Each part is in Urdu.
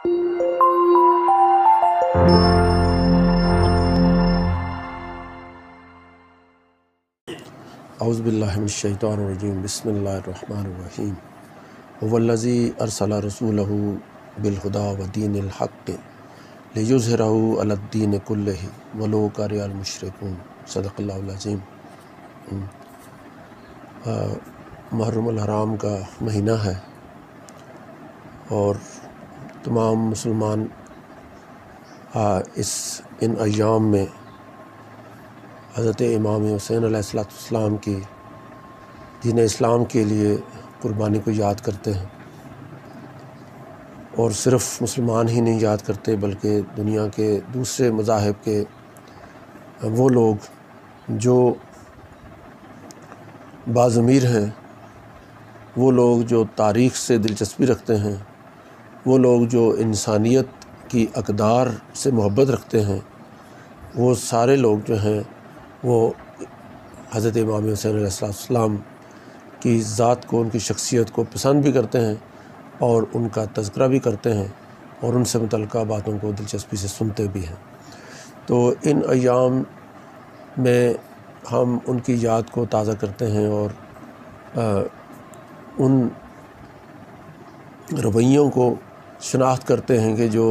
اعوذ باللہ من الشیطان الرجیم، بسم اللہ الرحمن الرحیم۔ هوالذی ارسل رسولہ بالہدی ودین الحق لیظہرہ علی الدین کلہ ولو کرہ المشرکون۔ صدق اللہ العظیم۔ محرم الحرام کا مہینہ ہے اور تمام مسلمان ان ایام میں حضرت امام حسین علیہ السلام کی دین اسلام کے لیے قربانی کو یاد کرتے ہیں، اور صرف مسلمان ہی نہیں یاد کرتے بلکہ دنیا کے دوسرے مذاہب کے وہ لوگ جو باضمیر ہیں، وہ لوگ جو تاریخ سے دلچسپی رکھتے ہیں، وہ لوگ جو انسانیت کی اقدار سے محبت رکھتے ہیں، وہ سارے لوگ جو ہیں وہ حضرت امام حسین علیہ السلام کی ذات کو، ان کی شخصیت کو پسند بھی کرتے ہیں اور ان کا تذکرہ بھی کرتے ہیں اور ان سے متعلقہ باتوں کو دلچسپی سے سنتے بھی ہیں۔ تو ان ایام میں ہم ان کی یاد کو تازہ کرتے ہیں اور ان رویوں کو شناخت کرتے ہیں کہ جو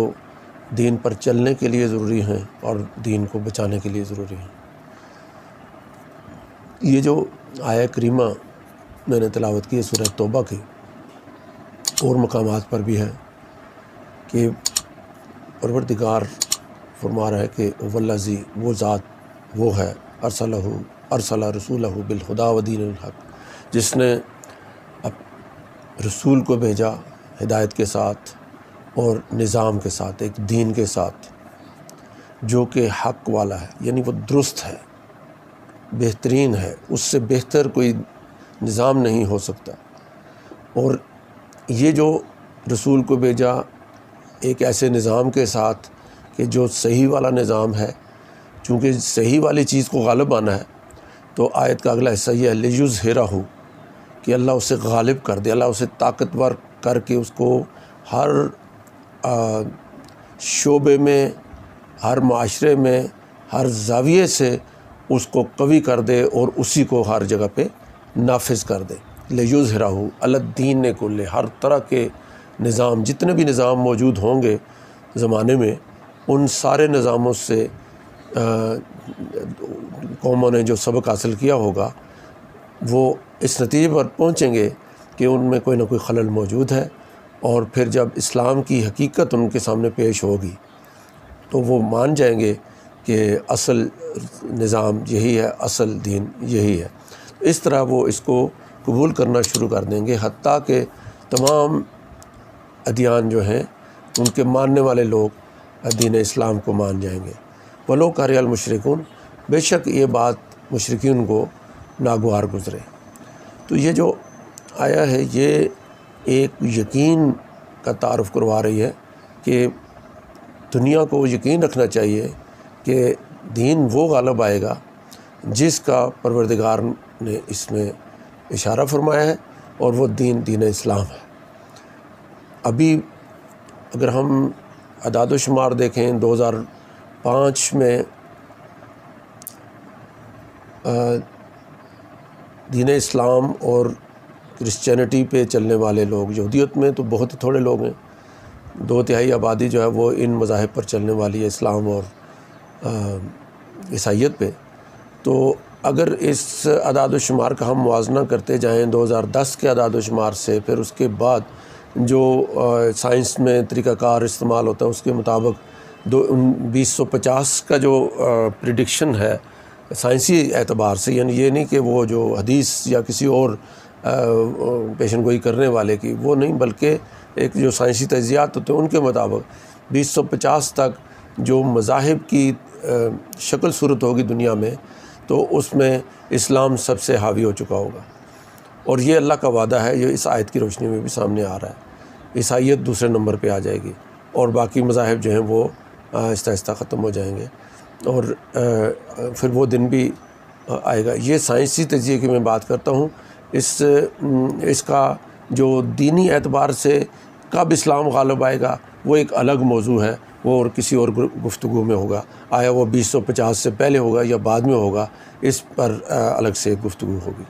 دین پر چلنے کے لیے ضروری ہیں اور دین کو بچانے کے لیے ضروری ہیں۔ یہ جو آیہ کریمہ میں نے تلاوت کی ہے سورہ توبہ کی، اور مقامات پر بھی ہے کہ پروردگار فرما رہا ہے کہ والذی، وہ ذات وہ ہے، ارسل رسولہ بالہدی ودین الحق، جس نے رسول کو بھیجا ہدایت کے ساتھ اور نظام کے ساتھ، ایک دین کے ساتھ جو کہ حق والا ہے، یعنی وہ درست ہے، بہترین ہے، اس سے بہتر کوئی نظام نہیں ہو سکتا۔ اور یہ جو رسول کو بھیجا ایک ایسے نظام کے ساتھ کہ جو صحیح والا نظام ہے، چونکہ صحیح والی چیز کو غالب آنا ہے، تو آیت کا اگلا حصہ یہ ہے لیظہرہ، کہ اللہ اسے غالب کر دے، اللہ اسے طاقتور کر کے اس کو ہر شعبے میں، ہر معاشرے میں، ہر زاویے سے اس کو قوی کر دے اور اسی کو ہر جگہ پہ نافذ کر دے۔ لیظہرہ علی الدین کلہ، ہر طرح کے نظام، جتنے بھی نظام موجود ہوں گے زمانے میں، ان سارے نظاموں سے قوموں نے جو سبق حاصل کیا ہوگا وہ اس نتیجے پر پہنچیں گے کہ ان میں کوئی نہ کوئی خلل موجود ہے، اور پھر جب اسلام کی حقیقت ان کے سامنے پیش ہوگی تو وہ مان جائیں گے کہ اصل نظام یہی ہے، اصل دین یہی ہے۔ اس طرح وہ اس کو قبول کرنا شروع کر دیں گے، حتیٰ کہ تمام ادیان جو ہیں ان کے ماننے والے لوگ دین اسلام کو مان جائیں گے۔ ولو کرہ المشرکون، بے شک یہ بات مشرکین کو ناگوار گزرے۔ تو یہ جو آیا ہے یہ ایک یقین کا تعارف کروا رہی ہے کہ دنیا کو یقین رکھنا چاہیے کہ دین وہ غالب آئے گا جس کا پروردگار نے اس میں اشارہ فرمایا ہے، اور وہ دین اسلام ہے۔ ابھی اگر ہم اعداد و شمار دیکھیں، 2005 میں دین اسلام اور کرسچینٹی پہ چلنے والے لوگ، یہودیت میں تو بہت ہی تھوڑے لوگ ہیں، 2/3 آبادی جو ہے وہ ان مذاہب پر چلنے والی ہے، اسلام اور عیسائیت پہ۔ تو اگر اس اعداد و شمار کا ہم موازنہ کرتے جائیں 2010 کے اعداد و شمار سے، پھر اس کے بعد جو سائنس میں طریقہ کار استعمال ہوتا ہے اس کے مطابق 2050 کا جو پریڈکشن ہے سائنسی اعتبار سے، یعنی یہ نہیں کہ وہ جو حدیث یا کسی اور پیشن گوئی کرنے والے کی، وہ نہیں، بلکہ ایک جو سائنسی تجزیات ہوتے ہیں ان کے مطابق 2050 تک جو مذاہب کی شکل صورت ہوگی دنیا میں، تو اس میں اسلام سب سے حاوی ہو چکا ہوگا۔ اور یہ اللہ کا وعدہ ہے، یہ اس آیت کی روشنی میں بھی سامنے آ رہا ہے۔ عیسائیت دوسرے نمبر پہ آ جائے گی اور باقی مذاہب جو ہیں وہ آہستہ آہستہ ختم ہو جائیں گے، اور پھر وہ دن بھی آئے گا۔ یہ سائنسی تجزیے کی میں بات کرتا ہوں، اس کا جو دینی اعتبار سے کب اسلام غالب آئے گا وہ ایک الگ موضوع ہے، وہ اور کسی اور گفتگو میں ہوگا۔ آیا وہ 2050 سے پہلے ہوگا یا بعد میں ہوگا، اس پر الگ سے گفتگو ہوگی۔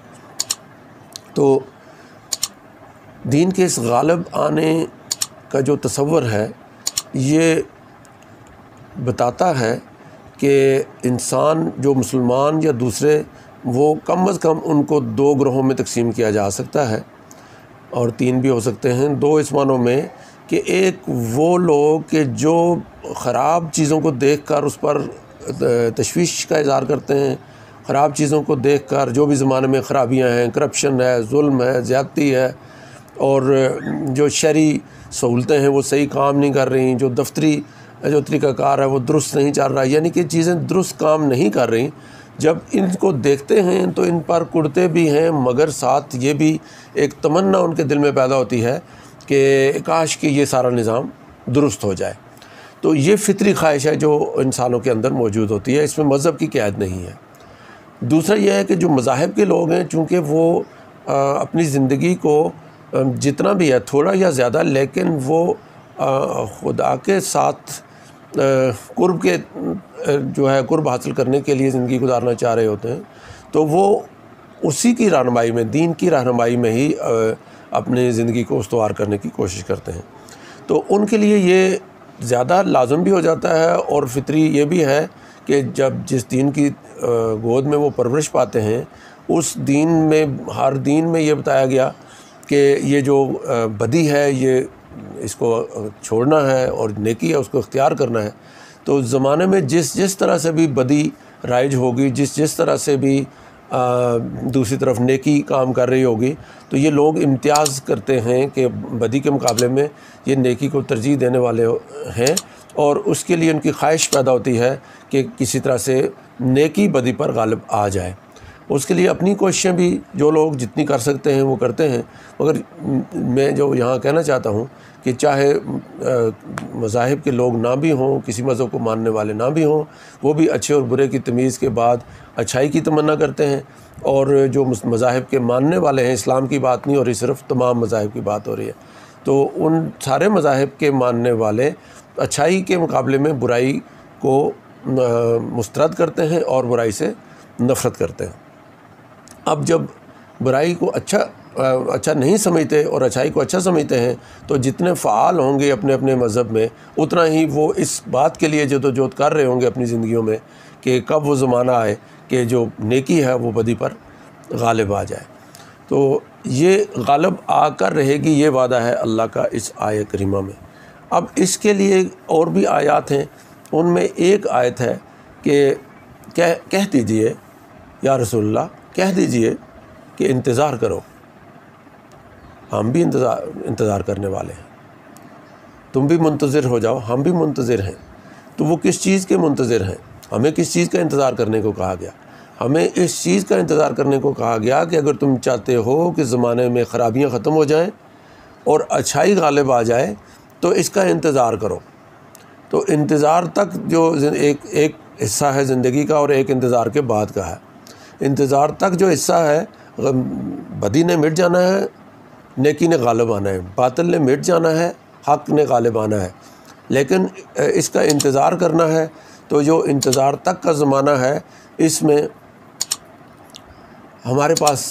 تو دین کے اس غالب آنے کا جو تصور ہے یہ بتاتا ہے کہ انسان جو مسلمان یا دوسرے، وہ کم از کم ان کو 2 گروہوں میں تقسیم کیا جا سکتا ہے، اور 3 بھی ہو سکتے ہیں۔ 2 اس معنوں میں کہ ایک وہ لوگ کہ جو خراب چیزوں کو دیکھ کر اس پر تشویش کا اظہار کرتے ہیں، خراب چیزوں کو دیکھ کر جو بھی زمانے میں خرابیاں ہیں، کرپشن ہے، ظلم ہے، زیادتی ہے، اور جو شہری سہولتیں ہیں وہ صحیح کام نہیں کر رہی، جو دفتری جو طریقہ کار ہے وہ درست نہیں چل رہا، یعنی کہ چیزیں درست کام نہیں کر رہی، جب ان کو دیکھتے ہیں تو ان پر کڑتے بھی ہیں، مگر ساتھ یہ بھی ایک تمنا ان کے دل میں پیدا ہوتی ہے کہ کاش کہ یہ سارا نظام درست ہو جائے۔ تو یہ فطری خواہش ہے جو انسانوں کے اندر موجود ہوتی ہے، اس میں مذہب کی قید نہیں ہے۔ دوسرا یہ ہے کہ جو مذاہب کے لوگ ہیں، چونکہ وہ اپنی زندگی کو جتنا بھی ہے تھوڑا یا زیادہ، لیکن وہ خدا کے ساتھ قرب کے جو ہے قرب حاصل کرنے کے لیے زندگی گزارنا چاہ رہے ہوتے ہیں، تو وہ اسی کی رہنمائی میں، دین کی رہنمائی میں ہی اپنی زندگی کو استوار کرنے کی کوشش کرتے ہیں۔ تو ان کے لیے یہ زیادہ لازم بھی ہو جاتا ہے، اور فطری یہ بھی ہے کہ جب جس دین کی گود میں وہ پرورش پاتے ہیں، اس دین میں، ہر دین میں یہ بتایا گیا کہ یہ جو بدی ہے یہ اس کو چھوڑنا ہے، اور نیکی ہے اس کو اختیار کرنا ہے۔ تو زمانے میں جس طرح سے بھی بدی رائج ہوگی، جس طرح سے بھی دوسری طرف نیکی کام کر رہی ہوگی، تو یہ لوگ امتیاز کرتے ہیں کہ بدی کے مقابلے میں یہ نیکی کو ترجیح دینے والے ہیں، اور اس کے لیے ان کی خواہش پیدا ہوتی ہے کہ کسی طرح سے نیکی بدی پر غالب آ جائے۔ اس کے لیے اپنی کوششیں بھی جو لوگ جتنی کر سکتے ہیں وہ کرتے ہیں، مگر میں جو یہاں کہنا چاہتا ہوں کہ چاہے مذاہب کے لوگ نہ بھی ہوں، کسی مذہب کو ماننے والے نہ بھی ہوں، وہ بھی اچھے اور برے کی تمیز کے بعد اچھائی کی تمنا کرتے ہیں، اور جو مذاہب کے ماننے والے ہیں، اسلام کی بات نہیں ہو رہی، صرف تمام مذاہب کی بات ہو رہی ہے، تو ان سارے مذاہب کے ماننے والے اچھائی کے مقابلے میں برائی کو مسترد کرتے ہیں اور برائی سے نفرت کرتے ہیں۔ اب جب برائی کو اچھا نہیں سمجھتے اور اچھائی کو اچھا سمجھتے ہیں، تو جتنے فعال ہوں گے اپنے اپنے مذہب میں، اتنا ہی وہ اس بات کے لیے جدوجہد کر رہے ہوں گے اپنی زندگیوں میں کہ کب وہ زمانہ آئے کہ جو نیکی ہے وہ بدی پر غالب آ جائے۔ تو یہ غالب آ کر رہے گی، یہ وعدہ ہے اللہ کا اس آیت کریمہ میں۔ اب اس کے لیے اور بھی آیات ہیں، ان میں ایک آیت ہے کہ کہہ دیجئے یا رسول اللہ، کہہ دیجئے کہ انتظار کرو، ہم بھی انتظار کرنے والے ہیں، تم بھی منتظر ہو جاؤ، ہم بھی منتظر ہیں۔ تو وہ کس چیز کے منتظر ہیں؟ ہمیں کس چیز کا انتظار کرنے کو کہا گیا؟ ہمیں اس چیز کا انتظار کرنے کو کہا گیا کہ اگر تم چاہتے ہو کہ زمانے میں خرابیاں ختم ہو جائیں اور اچھائی غالب آ جائے تو اس کا انتظار کرو۔ تو انتظار تک جو ایک حصہ ہے زندگی کا، اور ایک انتظار کے بعد کا ہے۔ انتظار تک جو حصہ ہے، بدی نے مٹ جانا ہے، نیکی نے غالب آنا ہے، باطل نے مٹ جانا ہے، حق نے غالب آنا ہے، لیکن اس کا انتظار کرنا ہے۔ تو جو انتظار تک کا زمانہ ہے، اس میں ہمارے پاس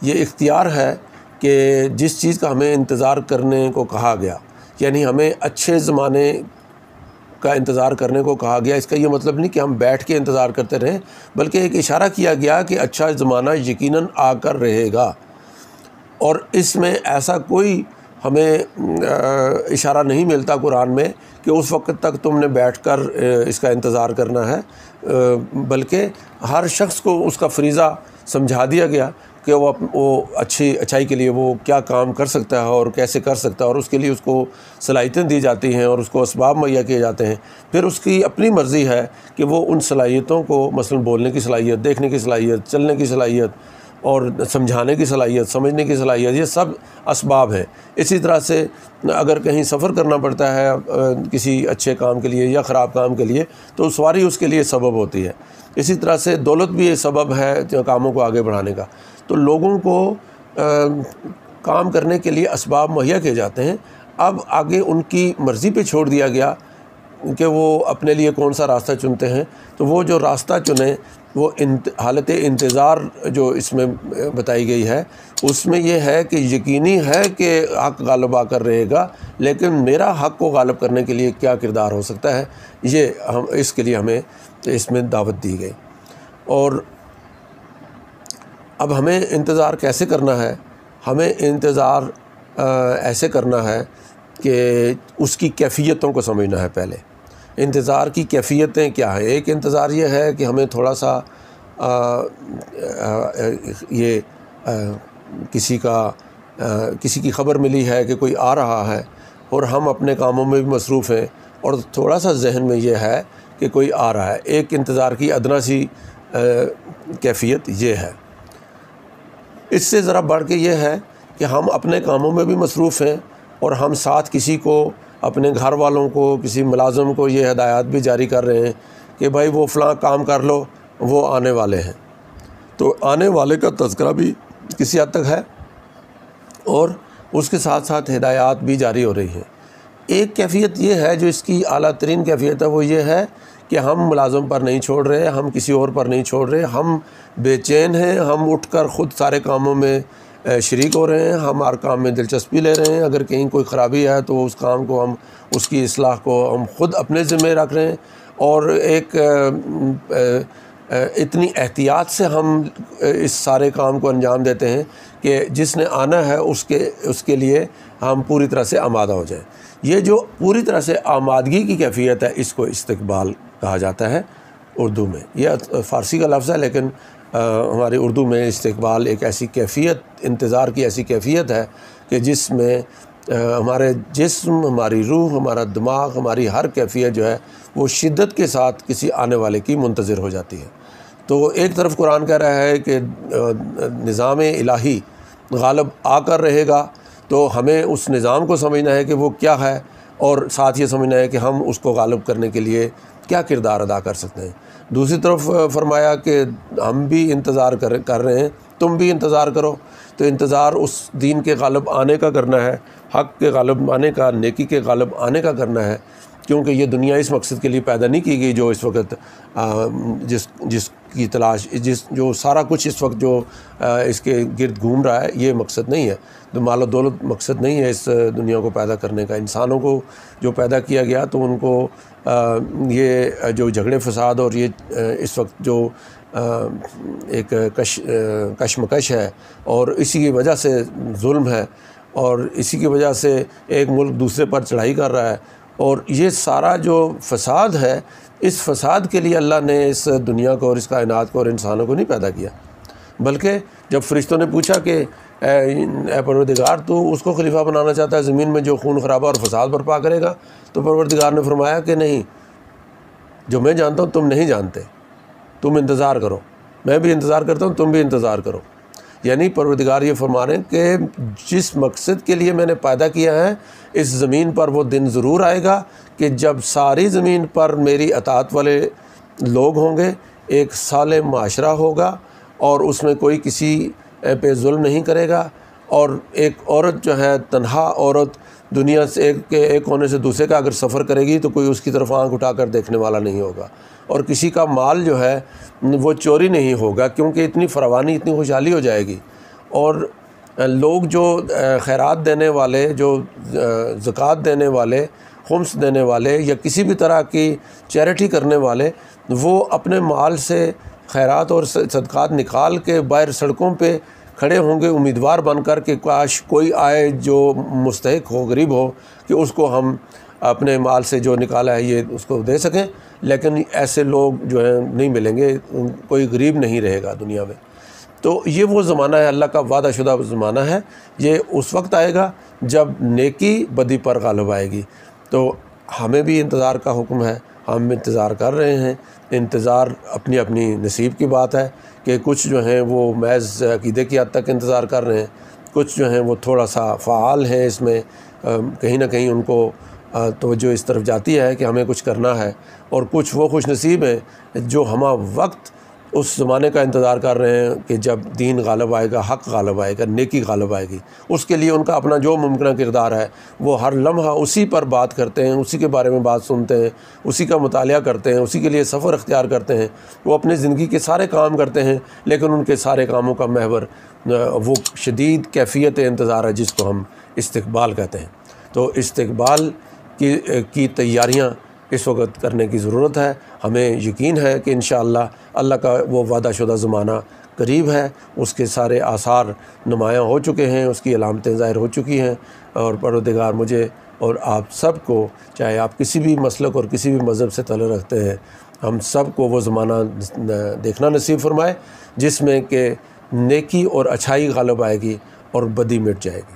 یہ اختیار ہے کہ جس چیز کا ہمیں انتظار کرنے کو کہا گیا، یعنی ہمیں اچھے زمانے کا انتظار کرنے کو کہا گیا، اس کا یہ مطلب نہیں کہ ہم بیٹھ کے انتظار کرتے رہیں، بلکہ ایک اشارہ کیا گیا کہ اچھا زمانہ یقیناً آ کر رہے گا، اور اس میں ایسا کوئی ہمیں اشارہ نہیں ملتا قرآن میں کہ اس وقت تک تم نے بیٹھ کر اس کا انتظار کرنا ہے، بلکہ ہر شخص کو اس کا فریضہ سمجھا دیا گیا کہ وہ اچھائی کے لیے وہ کیا کام کر سکتا ہے اور کیسے کر سکتا ہے، اور اس کے لیے اس کو صلاحیتیں دی جاتی ہیں اور اس کو اسباب مہیا کیے جاتے ہیں۔ پھر اس کی اپنی مرضی ہے کہ وہ ان صلاحیتوں کو، مثلا بولنے کی صلاحیت، دیکھنے کی صلاحیت، چلنے کی صلاحیت اور سمجھانے کی صلاحیت، سمجھنے کی صلاحیت، یہ سب اسباب ہیں۔ اسی طرح سے اگر کہیں سفر کرنا پڑتا ہے کسی اچھے کام کے لیے یا خراب کام کے لیے، تو سواری اس کے لیے سبب ہوتی ہے۔ اسی طرح سے دولت بھی ایک سبب ہے کاموں کو آگے بڑھانے کا۔ تو لوگوں کو کام کرنے کے لیے اسباب مہیا کیے جاتے ہیں۔ اب آگے ان کی مرضی پہ چھوڑ دیا گیا کہ وہ اپنے لیے کون سا راستہ چنتے ہیں۔ تو وہ جو راستہ چنیں وہ حالت انتظار جو اس میں بتائی گئی ہے، اس میں یہ ہے کہ یقینی ہے کہ حق غالب آ کر رہے گا، لیکن میرا حق کو غالب کرنے کے لیے کیا کردار ہو سکتا ہے، یہ اس کے لیے ہمیں اس میں دعوت دی گئی۔ اور اب ہمیں انتظار کیسے کرنا ہے؟ ہمیں انتظار ایسے کرنا ہے کہ اس کی کیفیتوں کو سمجھنا ہے۔ پہلے انتظار کی کیفیتیں کیا ہیں؟ ایک انتظار یہ ہے کہ ہمیں تھوڑا سا کسی کی خبر ملی ہے کہ کوئی آ رہا ہے اور ہم اپنے کاموں میں بھی مصروف ہیں اور تھوڑا سا ذہن میں یہ ہے کہ کوئی آ رہا ہے۔ ایک انتظار کی ادنا سی کیفیت یہ ہے۔ اس سے ذرا بڑھ کے یہ ہے کہ ہم اپنے کاموں میں بھی مصروف ہیں اور ہم ساتھ کسی کو، اپنے گھر والوں کو، کسی ملازم کو یہ ہدایات بھی جاری کر رہے ہیں کہ بھائی وہ فلاں کام کر لو، وہ آنے والے ہیں۔ تو آنے والے کا تذکرہ بھی کسی حد تک ہے اور اس کے ساتھ ساتھ ہدایات بھی جاری ہو رہی ہیں۔ ایک کیفیت یہ ہے جو اس کی اعلیٰ ترین کیفیت ہے، وہ یہ ہے کہ ہم ملازم پر نہیں چھوڑ رہے، ہم کسی اور پر نہیں چھوڑ رہے، ہم بے چین ہیں، ہم اٹھ کر خود سارے کاموں میں شریک ہو رہے ہیں، ہم ہر کام میں دلچسپی لے رہے ہیں۔ اگر کہیں کوئی خرابی ہے تو اس کام کو ہم، اس کی اصلاح کو ہم خود اپنے ذمہ رکھ رہے ہیں، اور ایک اتنی احتیاط سے ہم اس سارے کام کو انجام دیتے ہیں کہ جس نے آنا ہے اس کے لیے ہم پوری طرح سے آمادہ ہو جائیں۔ یہ جو پوری طرح سے آمادگی کی کیفیت ہے، اس کو استقبال کہا جاتا ہے اردو میں۔ یہ فارسی کا لفظ ہے، لیکن ہماری اردو میں استقبال ایک ایسی کیفیت، انتظار کی ایسی کیفیت ہے کہ جس میں ہمارے جسم، ہماری روح، ہمارا دماغ، ہماری ہر کیفیت جو ہے وہ شدت کے ساتھ کسی آنے والے کی منتظر ہو جاتی ہے۔ تو ایک طرف قرآن کہہ رہا ہے کہ نظام الہی غالب آ کر رہے گا، تو ہمیں اس نظام کو سمجھنا ہے کہ وہ کیا ہے، اور ساتھ یہ سمجھنا ہے کہ ہم اس کو غالب کرنے کے لیے کیا کردار ادا کر سکتے ہیں۔ دوسری طرف فرمایا کہ ہم بھی انتظار کر رہے ہیں، تم بھی انتظار کرو۔ تو انتظار اس دین کے غالب آنے کا کرنا ہے، حق کے غالب آنے کا، نیکی کے غالب آنے کا کرنا ہے، کیونکہ یہ دنیا اس مقصد کے لیے پیدا نہیں کی گئی جو اس وقت جس کی تلاش، جو سارا کچھ اس وقت جو اس کے گرد گھوم رہا ہے، یہ مقصد نہیں ہے۔ تو مال و دولت مقصد نہیں ہے اس دنیا کو پیدا کرنے کا۔ انسانوں کو جو پیدا کیا گیا تو ان کو یہ جو جھگڑے فساد اور یہ اس وقت جو ایک کشمکش ہے، اور اسی کی وجہ سے ظلم ہے، اور اسی کی وجہ سے ایک ملک دوسرے پر چڑھائی کر رہا ہے، اور یہ سارا جو فساد ہے، اس فساد کے لیے اللہ نے اس دنیا کو اور اس کائنات کو اور انسانوں کو نہیں پیدا کیا، بلکہ جب فرشتوں نے پوچھا کہ اے پروردگار، تو اس کو خلیفہ بنانا چاہتا ہے زمین میں جو خون خرابہ اور فساد برپا کرے گا؟ تو پروردگار نے فرمایا کہ نہیں، جو میں جانتا ہوں تم نہیں جانتے، تم انتظار کرو، میں بھی انتظار کرتا ہوں، تم بھی انتظار کرو۔ یعنی پروردگار یہ فرما رہے ہیں کہ جس مقصد کے لیے میں نے پیدا کیا ہے، اس زمین پر وہ دن ضرور آئے گا کہ جب ساری زمین پر میری اطاعت والے لوگ ہوں گے، ایک صالح معاشرہ ہوگا، اور اس میں کوئی کسی پہ ظلم نہیں کرے گا، اور ایک عورت جو ہے، تنہا عورت دنیا سے ایک کونے سے دوسرے کا اگر سفر کرے گی تو کوئی اس کی طرف آنکھ اٹھا کر دیکھنے والا نہیں ہوگا، اور کسی کا مال جو ہے وہ چوری نہیں ہوگا، کیونکہ اتنی فراوانی، اتنی خوشحالی ہو جائے گی۔ اور لوگ جو خیرات دینے والے، جو زکوٰۃ دینے والے، خمس دینے والے، یا کسی بھی طرح کی چیریٹی کرنے والے، وہ اپنے مال سے خیرات اور صدقات نکال کے باہر سڑکوں پہ کھڑے ہوں گے امیدوار بن کر کہ کاش کوئی آئے جو مستحق ہو، غریب ہو، کہ اس کو ہم اپنے مال سے جو نکالا ہے یہ اس کو دے سکیں، لیکن ایسے لوگ جو ہیں نہیں ملیں گے، کوئی غریب نہیں رہے گا دنیا میں۔ تو یہ وہ زمانہ ہے، اللہ کا وعدہ شدہ زمانہ ہے، یہ اس وقت آئے گا جب نیکی بدی پر غالب آئے گی۔ تو ہمیں بھی انتظار کا حکم ہے، ہم انتظار کر رہے ہیں۔ انتظار اپنی اپنی نصیب کی بات ہے کہ کچھ جو ہیں وہ محض عقیدے کی حد تک انتظار کر رہے ہیں، کچھ جو ہیں وہ تھوڑا سا فعال ہیں اس میں، کہیں نہ کہیں ان کو توجہ اس طرف جاتی ہے کہ ہمیں کچھ کرنا ہے، اور کچھ وہ خوش نصیب ہیں جو ہمہ وقت اس زمانے کا انتظار کر رہے ہیں کہ جب دین غالب آئے گا، حق غالب آئے گا، نیکی غالب آئے گی۔ اس کے لیے ان کا اپنا جو ممکنہ کردار ہے وہ ہر لمحہ اسی پر بات کرتے ہیں، اسی کے بارے میں بات سنتے ہیں، اسی کا مطالعہ کرتے ہیں، اسی کے لیے سفر اختیار کرتے ہیں۔ وہ اپنی زندگی کے سارے کام کرتے ہیں، لیکن ان کے سارے کاموں کا محور وہ شدید کیفیت انتظار ہے جس کو ہم استقبال کہتے ہیں۔ تو استقبال کی تیاریاں اس وقت کرنے کی ضرورت ہے۔ ہمیں یقین ہے کہ انشاءاللہ اللہ کا وہ وعدہ شدہ زمانہ قریب ہے، اس کے سارے آثار نمایاں ہو چکے ہیں، اس کی علامتیں ظاہر ہو چکی ہیں، اور پروردگار مجھے اور آپ سب کو، چاہے آپ کسی بھی مسلک اور کسی بھی مذہب سے تعلق رکھتے ہیں، ہم سب کو وہ زمانہ دیکھنا نصیب فرمائے جس میں کہ نیکی اور اچھائی غالب آئے گی اور بدی مٹ جائے گی۔